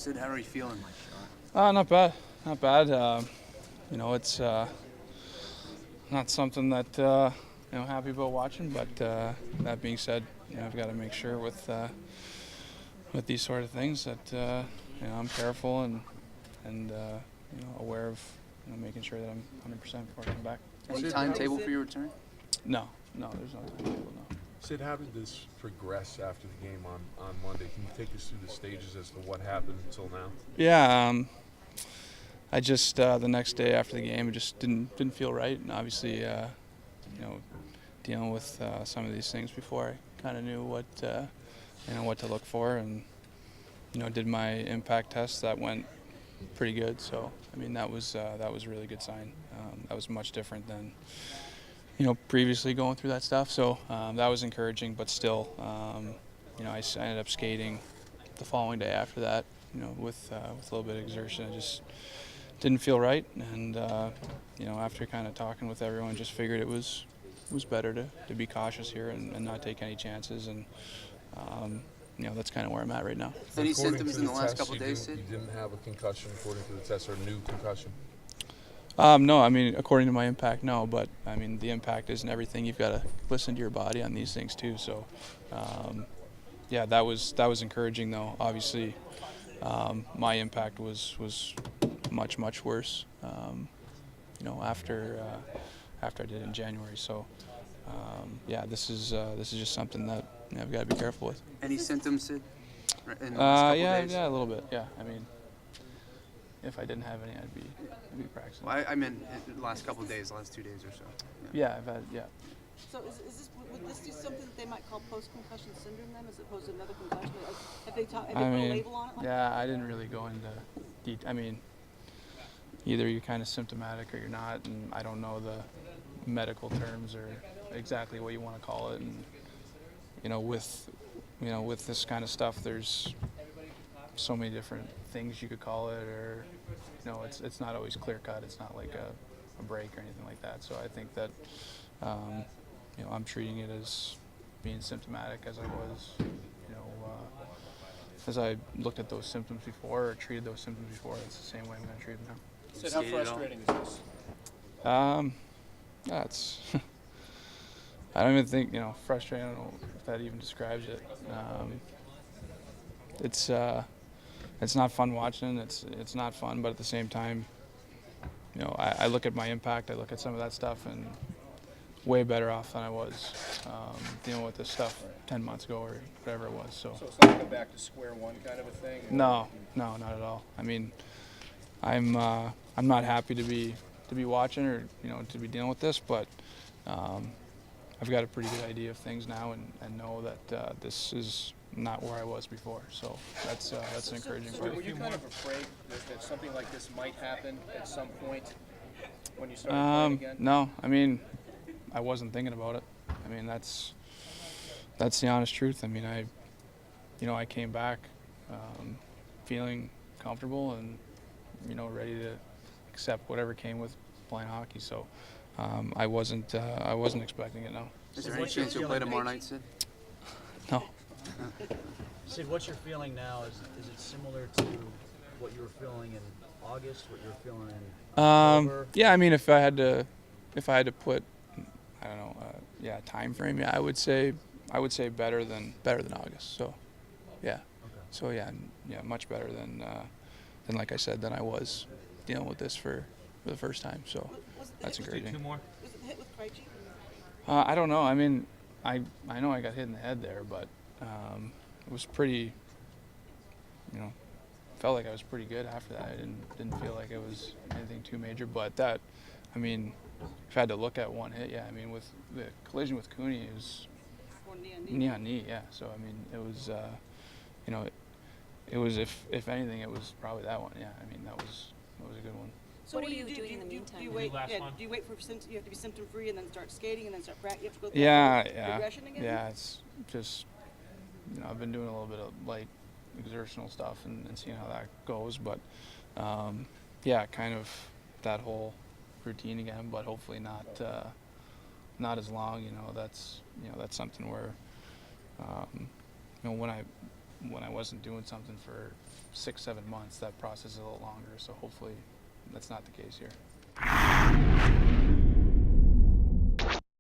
Sid, how are you feeling? Not bad. Not bad. It's not something that happy about watching. But that being said, I've got to make sure with these sort of things that I'm careful and aware of making sure that I'm 100% before I come back. Any timetable for your return? No, there's no timetable. No. Sid, how did this progress after the game on Monday? Can you take us through the stages as to what happened until now? Yeah. I just the next day after the game, it just didn't feel right, and obviously, dealing with some of these things before, I kind of knew what to look for, and did my impact test. That went pretty good. So I mean, that was a really good sign. That was much different than previously going through that stuff. So that was encouraging, but still, I ended up skating the following day after that. With a little bit of exertion, I just didn't feel right, and after kind of talking with everyone, just figured it was better to be cautious here and not take any chances, and that's kind of where I'm at right now. Any symptoms in the last couple of days, Sid? You didn't have a concussion according to the test, or a new concussion? No, I mean, according to my impact, no, but I mean, the impact isn't everything. You've got to listen to your body on these things too. So, yeah, that was encouraging though. Obviously, my impact was much worse. After I did in January. So, yeah, this is just something that I've got to be careful with. Any symptoms, Sid? In the last couple days? Yeah, a little bit. Yeah, I mean, if I didn't have any, I'd be practicing. Well, I meant in the last couple of days, the last 2 days or so. Yeah, I've had, yeah. So would this be something that they might call post-concussion syndrome then, as opposed to another concussion? Have they put a label on it? Yeah, I didn't really go into detail. I mean, either you're kind of symptomatic or you're not, and I don't know the medical terms or exactly what you want to call it. And with this kind of stuff, there's so many different things you could call it, or it's not always clear cut. It's not like a break or anything like that. So I think that I'm treating it as being symptomatic, as I was, as I looked at those symptoms before or treated those symptoms before. It's the same way I'm going to treat them now. So how frustrating is this? Yeah, it's I don't even think frustrating. I don't know if that even describes it. It's not fun watching. It's not fun, but at the same time, I look at my impact. I look at some of that stuff, and way better off than I was dealing with this stuff 10 months ago or whatever it was. So it's not like a back to square one kind of a thing? No, not at all. I mean, I'm not happy to be watching or to be dealing with this, but I've got a pretty good idea of things now and know that this is not where I was before. So that's an encouraging part. Were you kind of afraid that something like this might happen at some point when you started playing again? No, I mean, I wasn't thinking about it. I mean, that's the honest truth. I mean, I came back feeling comfortable and ready to accept whatever came with playing hockey. So I wasn't expecting it. No. Is there any chance you'll play tomorrow night, Sid? No. Sid, what's your feeling now? Is it similar to what you were feeling in August? What you were feeling in October? Yeah, I mean, if I had to put, I don't know, time frame. Yeah, I would say better than August. So, yeah. Okay. So yeah, much better than like I said, than I was dealing with this for the first time. So that's encouraging. Was it hit with Krejci? I don't know. I mean, I know I got hit in the head there, but it was pretty. Felt like I was pretty good after that. I didn't feel like it was anything too major. But that, I mean, if I had to look at one hit, yeah. I mean, with the collision with Cooney, it was knee on knee. Yeah. So I mean, it was, it was if anything, it was probably that one. Yeah. I mean, that was a good one. So What are you doing in the meantime? Do you wait? Do you wait for symptoms? You have to be symptom free and then start skating and then start practicing. You have to go through Yeah. progression again. Yeah. It's just, I've been doing a little bit of light exertional stuff and seeing how that goes, but yeah, kind of that whole routine again, but hopefully not as long. That's something where when when I wasn't doing something for 6-7 months, that process is a little longer. So hopefully that's not the case here.